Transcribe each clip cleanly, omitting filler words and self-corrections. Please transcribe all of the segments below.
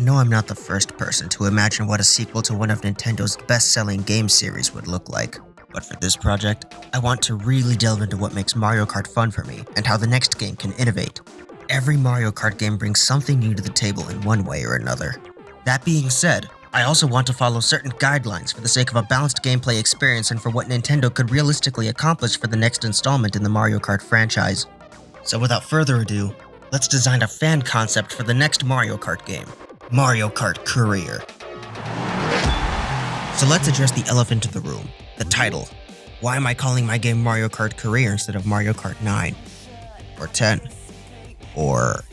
know I'm not the first person to imagine what a sequel to one of Nintendo's best-selling game series would look like. But for this project, I want to really delve into what makes Mario Kart fun for me and how the next game can innovate. Every Mario Kart game brings something new to the table in one way or another. That being said, I also want to follow certain guidelines for the sake of a balanced gameplay experience and for what Nintendo could realistically accomplish for the next installment in the Mario Kart franchise. So without further ado, let's design a fan concept for the next Mario Kart game, Mario Kart Career. So let's address the elephant in the room, the title. Why am I calling my game Mario Kart Career instead of Mario Kart 9? Or 10? Or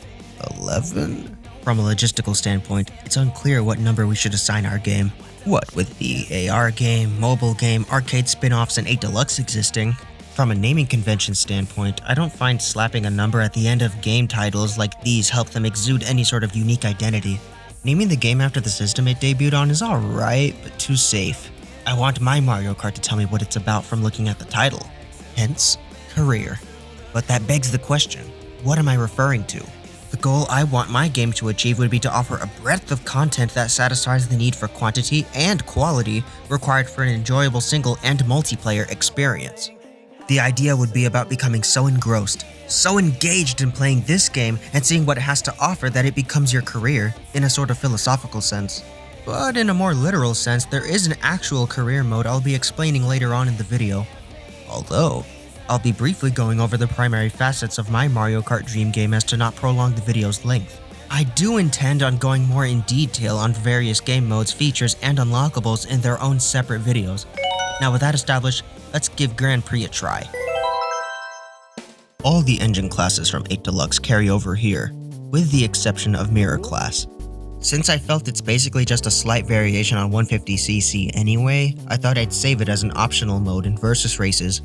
11? From a logistical standpoint, it's unclear what number we should assign our game. What with the AR game, mobile game, arcade spin-offs, and 8 Deluxe existing? From a naming convention standpoint, I don't find slapping a number at the end of game titles like these help them exude any sort of unique identity. Naming the game after the system it debuted on is alright, but too safe. I want my Mario Kart to tell me what it's about from looking at the title. Hence, Career. But that begs the question, what am I referring to? The goal I want my game to achieve would be to offer a breadth of content that satisfies the need for quantity and quality required for an enjoyable single and multiplayer experience. The idea would be about becoming so engrossed, so engaged in playing this game and seeing what it has to offer that it becomes your career, in a sort of philosophical sense. But in a more literal sense, there is an actual career mode I'll be explaining later on in the video. Although, I'll be briefly going over the primary facets of my Mario Kart dream game as to not prolong the video's length. I do intend on going more in detail on various game modes, features, and unlockables in their own separate videos. Now with that established, let's give Grand Prix a try. All the engine classes from 8 Deluxe carry over here, with the exception of Mirror Class. Since I felt it's basically just a slight variation on 150cc anyway, I thought I'd save it as an optional mode in Versus Races,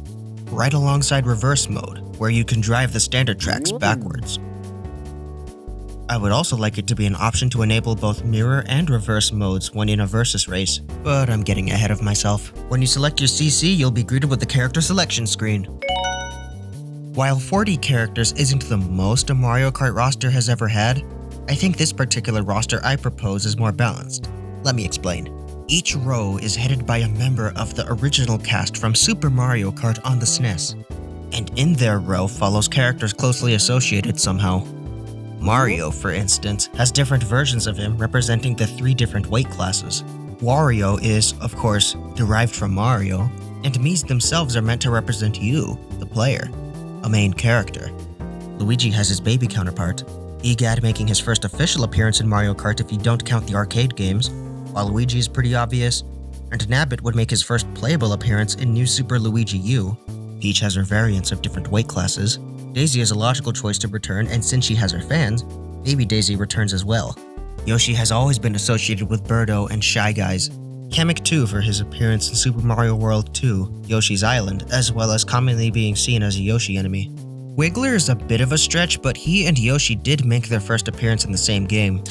right alongside Reverse Mode, where you can drive the standard tracks backwards. I would also like it to be an option to enable both mirror and reverse modes when in a versus race, but I'm getting ahead of myself. When you select your CC, you'll be greeted with the character selection screen. While 40 characters isn't the most a Mario Kart roster has ever had, I think this particular roster I propose is more balanced. Let me explain. Each row is headed by a member of the original cast from Super Mario Kart on the SNES, and in their row follows characters closely associated somehow. Mario, for instance, has different versions of him representing the 3 different weight classes. Wario is, of course, derived from Mario, and Miis themselves are meant to represent you, the player, a main character. Luigi has his baby counterpart, Egad making his first official appearance in Mario Kart if you don't count the arcade games, while Luigi is pretty obvious, and Nabbit would make his first playable appearance in New Super Luigi U. Peach has her variants of different weight classes. Daisy is a logical choice to return, and since she has her fans, Baby Daisy returns as well. Yoshi has always been associated with Birdo and Shy Guys. Kamek too for his appearance in Super Mario World 2, Yoshi's Island, as well as commonly being seen as a Yoshi enemy. Wiggler is a bit of a stretch, but he and Yoshi did make their first appearance in the same game.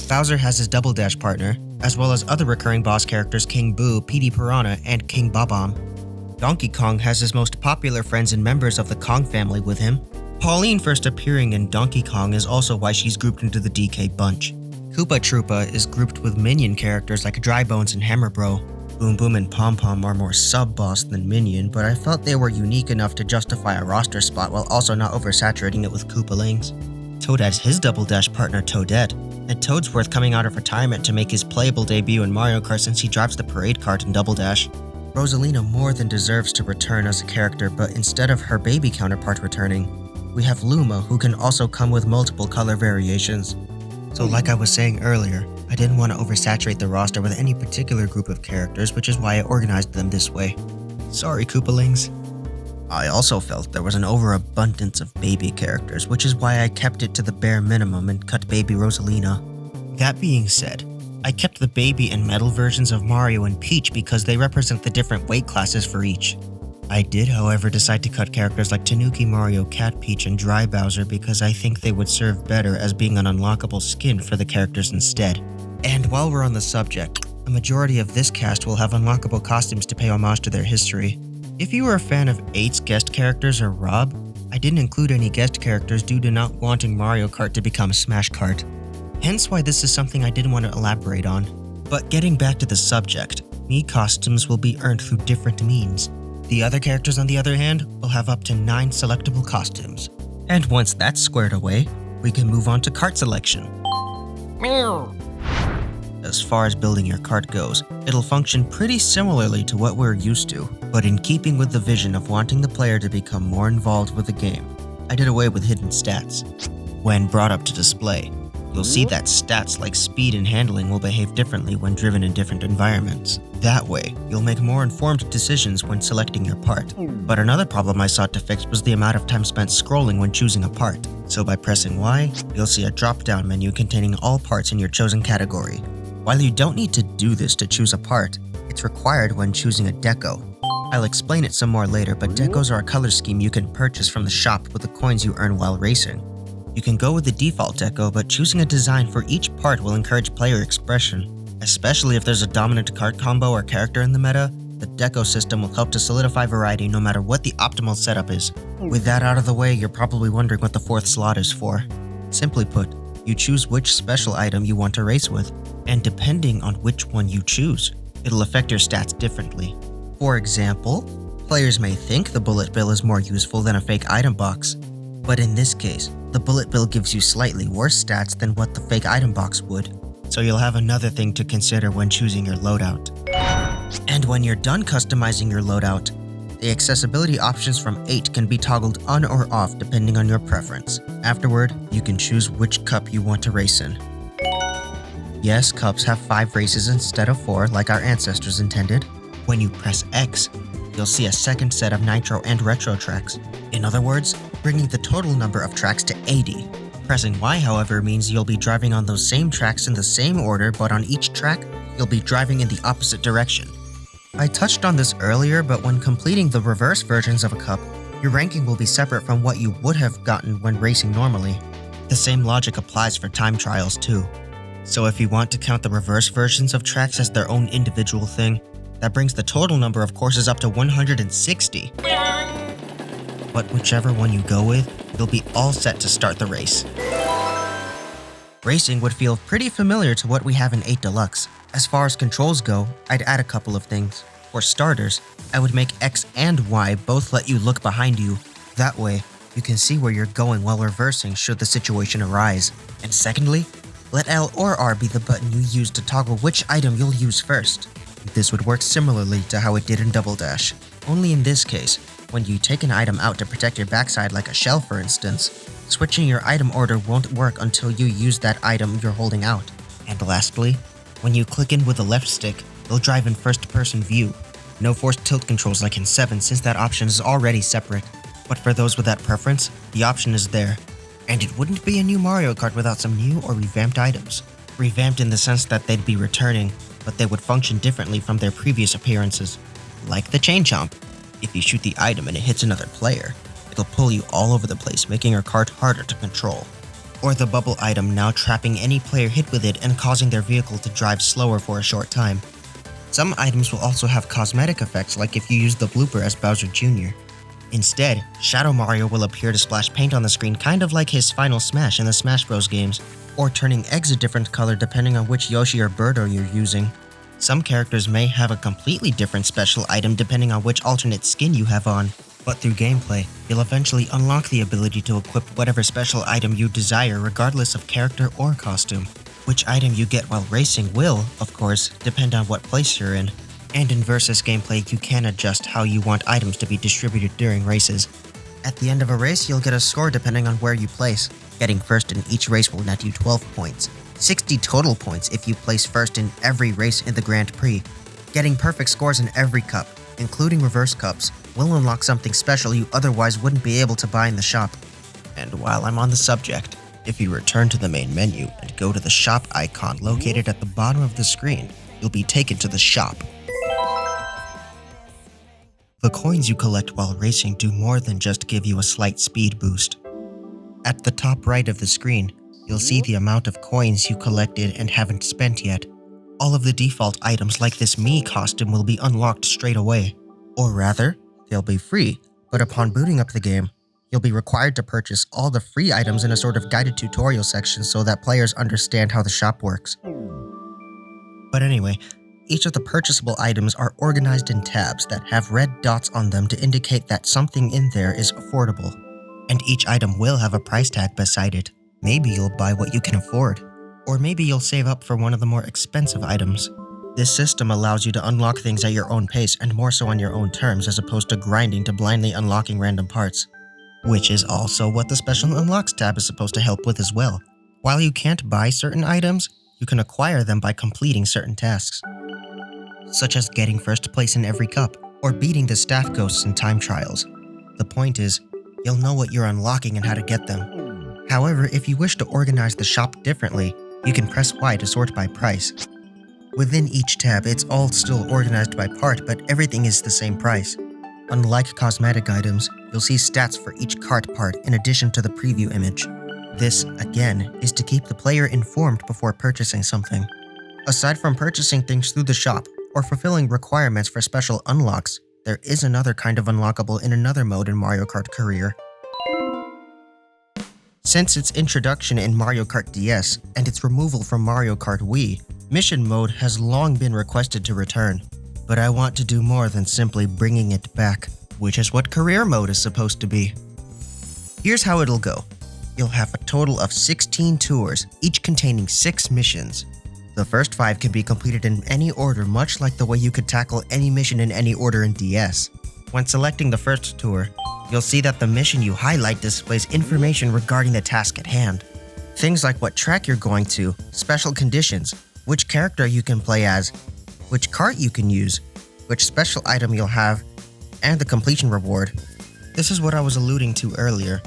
Bowser has his Double Dash partner, as well as other recurring boss characters King Boo, Petey Piranha, and King Bob-omb. Donkey Kong has his most popular friends and members of the Kong family with him. Pauline first appearing in Donkey Kong is also why she's grouped into the DK bunch. Koopa Troopa is grouped with minion characters like Dry Bones and Hammer Bro. Boom Boom and Pom Pom are more sub-boss than minion, but I felt they were unique enough to justify a roster spot while also not oversaturating it with Koopalings. Toad has his Double Dash partner Toadette, and Toadsworth coming out of retirement to make his playable debut in Mario Kart since he drives the parade cart in Double Dash. Rosalina more than deserves to return as a character, but instead of her baby counterpart returning, we have Luma, who can also come with multiple color variations. So like I was saying earlier, I didn't want to oversaturate the roster with any particular group of characters, which is why I organized them this way. Sorry, Koopalings. I also felt there was an overabundance of baby characters, which is why I kept it to the bare minimum and cut Baby Rosalina. That being said, I kept the baby and metal versions of Mario and Peach because they represent the different weight classes for each. I did, however, decide to cut characters like Tanuki Mario, Cat Peach, and Dry Bowser because I think they would serve better as being an unlockable skin for the characters instead. And while we're on the subject, a majority of this cast will have unlockable costumes to pay homage to their history. If you were a fan of 8's guest characters or Rob, I didn't include any guest characters due to not wanting Mario Kart to become Smash Kart. hence why this is something I didn't want to elaborate on. But getting back to the subject, Mii costumes will be earned through different means. The other characters, on the other hand, will have up to 9 selectable costumes. And once that's squared away, we can move on to cart selection. As far as building your cart goes, it'll function pretty similarly to what we're used to, but in keeping with the vision of wanting the player to become more involved with the game, I did away with hidden stats. When brought up to display, you'll see that stats like speed and handling will behave differently when driven in different environments. That way, you'll make more informed decisions when selecting your part. But another problem I sought to fix was the amount of time spent scrolling when choosing a part. So by pressing Y, you'll see a drop-down menu containing all parts in your chosen category. While you don't need to do this to choose a part, it's required when choosing a deco. I'll explain it some more later, but decos are a color scheme you can purchase from the shop with the coins you earn while racing. You can go with the default deco, but choosing a design for each part will encourage player expression. Especially if there's a dominant card combo or character in the meta, the deco system will help to solidify variety no matter what the optimal setup is. With that out of the way, you're probably wondering what the 4th slot is for. Simply put, you choose which special item you want to race with, and depending on which one you choose, it'll affect your stats differently. For example, players may think the bullet bill is more useful than a fake item box, but in this case, the bullet bill gives you slightly worse stats than what the fake item box would, so you'll have another thing to consider when choosing your loadout. And when you're done customizing your loadout, the accessibility options from 8 can be toggled on or off depending on your preference. Afterward, you can choose which cup you want to race in. Yes, cups have 5 races instead of 4 like our ancestors intended. When you press X, you'll see a second set of nitro and retro tracks. In other words, bringing the total number of tracks to 80. Pressing Y, however, means you'll be driving on those same tracks in the same order, but on each track, you'll be driving in the opposite direction. I touched on this earlier, but when completing the reverse versions of a cup, your ranking will be separate from what you would have gotten when racing normally. The same logic applies for time trials too. So if you want to count the reverse versions of tracks as their own individual thing, that brings the total number of courses up to 160. But whichever one you go with, you'll be all set to start the race. Racing would feel pretty familiar to what we have in 8 Deluxe. As far as controls go, I'd add a couple of things. For starters, I would make X and Y both let you look behind you. That way, you can see where you're going while reversing should the situation arise. And secondly, let L or R be the button you use to toggle which item you'll use first. This would work similarly to how it did in Double Dash. Only in this case, when you take an item out to protect your backside like a shell for instance, switching your item order won't work until you use that item you're holding out. And lastly, when you click in with the left stick, you'll drive in first-person view. No forced tilt controls like in 7 since that option is already separate. But for those with that preference, the option is there. And it wouldn't be a new Mario Kart without some new or revamped items. Revamped in the sense that they'd be returning, but they would function differently from their previous appearances. Like the Chain Chomp. If you shoot the item and it hits another player, it'll pull you all over the place, making your cart harder to control. Or the bubble item now trapping any player hit with it and causing their vehicle to drive slower for a short time. Some items will also have cosmetic effects like if you use the blooper as Bowser Jr. Instead, Shadow Mario will appear to splash paint on the screen kind of like his final smash in the Smash Bros. Games, or turning eggs a different color depending on which Yoshi or Birdo you're using. Some characters may have a completely different special item depending on which alternate skin you have on, but through gameplay, you'll eventually unlock the ability to equip whatever special item you desire regardless of character or costume. Which item you get while racing will, of course, depend on what place you're in. And in versus gameplay, you can adjust how you want items to be distributed during races. At the end of a race, you'll get a score depending on where you place. Getting first in each race will net you 12 points. 60 total points if you place first in every race in the Grand Prix. Getting perfect scores in every cup, including reverse cups, will unlock something special you otherwise wouldn't be able to buy in the shop. And while I'm on the subject, if you return to the main menu and go to the shop icon located at the bottom of the screen, you'll be taken to the shop. The coins you collect while racing do more than just give you a slight speed boost. At the top right of the screen, you'll see the amount of coins you collected and haven't spent yet. All of the default items like this Mii costume will be unlocked straight away. Or rather, they'll be free, but upon booting up the game, You'll be required to purchase all the free items in a sort of guided tutorial section so that players understand how the shop works. But anyway, each of the purchasable items are organized in tabs that have red dots on them to indicate that something in there is affordable. And each item will have a price tag beside it. Maybe you'll buy what you can afford, or maybe you'll save up for one of the more expensive items. This system allows you to unlock things at your own pace and more so on your own terms as opposed to grinding to blindly unlocking random parts. Which is also what the Special Unlocks tab is supposed to help with as well. While you can't buy certain items, you can acquire them by completing certain tasks, such as getting first place in every cup, or beating the staff ghosts in time trials. The point is, you'll know what you're unlocking and how to get them. However, if you wish to organize the shop differently, you can press Y to sort by price. Within each tab, it's all still organized by part, but everything is the same price. Unlike cosmetic items, you'll see stats for each cart part in addition to the preview image. This, again, is to keep the player informed before purchasing something. Aside from purchasing things through the shop, or fulfilling requirements for special unlocks, there is another kind of unlockable in another mode in Mario Kart Career. Since its introduction in Mario Kart DS and its removal from Mario Kart Wii, Mission Mode has long been requested to return. But I want to do more than simply bringing it back, which is what Career Mode is supposed to be. Here's how it'll go. You'll have a total of 16 tours, each containing 6 missions. The first 5 can be completed in any order, much like the way you could tackle any mission in any order in DS. When selecting the first tour, you'll see that the mission you highlight displays information regarding the task at hand. Things like what track you're going to, special conditions, which character you can play as, which cart you can use, which special item you'll have, and the completion reward. This is what I was alluding to earlier.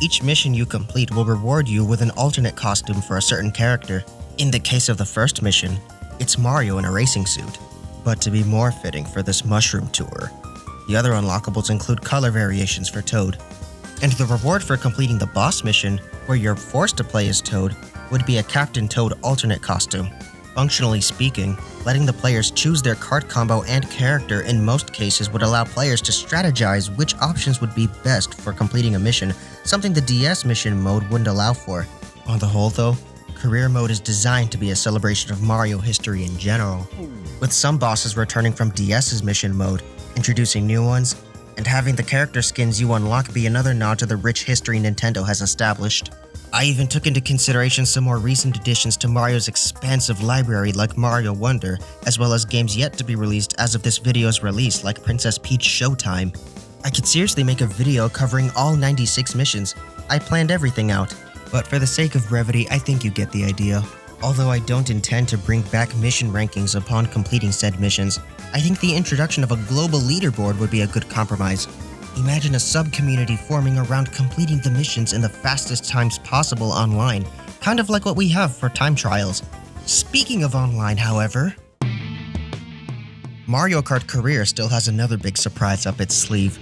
Each mission you complete will reward you with an alternate costume for a certain character. In the case of the first mission, it's Mario in a racing suit. But to be more fitting for this mushroom tour, the other unlockables include color variations for Toad. And the reward for completing the boss mission, where you're forced to play as Toad, would be a Captain Toad alternate costume. Functionally speaking, letting the players choose their cart combo and character in most cases would allow players to strategize which options would be best for completing a mission, something the DS mission mode wouldn't allow for. On the whole though, Career Mode is designed to be a celebration of Mario history in general, with some bosses returning from DS's mission mode, introducing new ones, and having the character skins you unlock be another nod to the rich history Nintendo has established. I even took into consideration some more recent additions to Mario's expansive library like Mario Wonder, as well as games yet to be released as of this video's release like Princess Peach Showtime. I could seriously make a video covering all 96 missions. I planned everything out, but for the sake of brevity, I think you get the idea. Although I don't intend to bring back mission rankings upon completing said missions, I think the introduction of a global leaderboard would be a good compromise. Imagine a sub-community forming around completing the missions in the fastest times possible online, kind of like what we have for time trials. Speaking of online, however, Mario Kart Career still has another big surprise up its sleeve.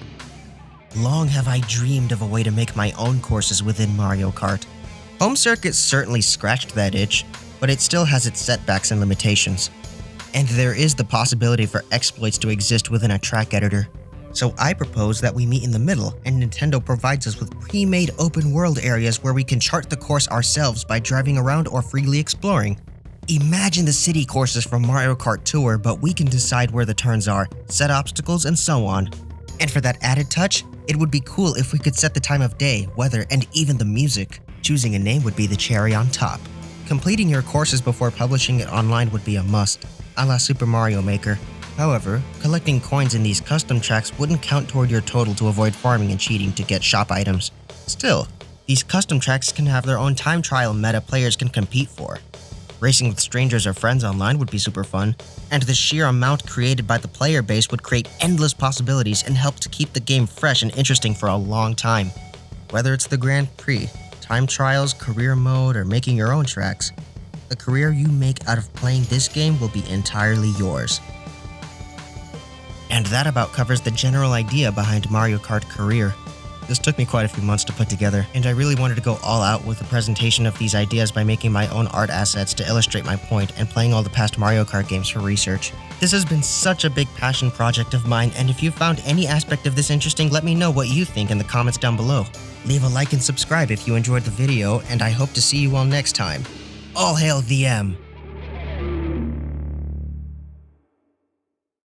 Long have I dreamed of a way to make my own courses within Mario Kart. Home Circuit certainly scratched that itch, but it still has its setbacks and limitations. And there is the possibility for exploits to exist within a track editor. So I propose that we meet in the middle, and Nintendo provides us with pre-made open-world areas where we can chart the course ourselves by driving around or freely exploring. Imagine the city courses from Mario Kart Tour, but we can decide where the turns are, set obstacles, and so on. And for that added touch, it would be cool if we could set the time of day, weather, and even the music. Choosing a name would be the cherry on top. Completing your courses before publishing it online would be a must, a la Super Mario Maker. However, collecting coins in these custom tracks wouldn't count toward your total to avoid farming and cheating to get shop items. Still, these custom tracks can have their own time trial meta players can compete for. Racing with strangers or friends online would be super fun, and the sheer amount created by the player base would create endless possibilities and help to keep the game fresh and interesting for a long time. Whether it's the Grand Prix, time trials, career mode, or making your own tracks, the career you make out of playing this game will be entirely yours. And that about covers the general idea behind Mario Kart Career. This took me quite a few months to put together, and I really wanted to go all out with the presentation of these ideas by making my own art assets to illustrate my point and playing all the past Mario Kart games for research. This has been such a big passion project of mine, and if you found any aspect of this interesting, let me know what you think in the comments down below. Leave a like and subscribe if you enjoyed the video, and I hope to see you all next time. All hail the M!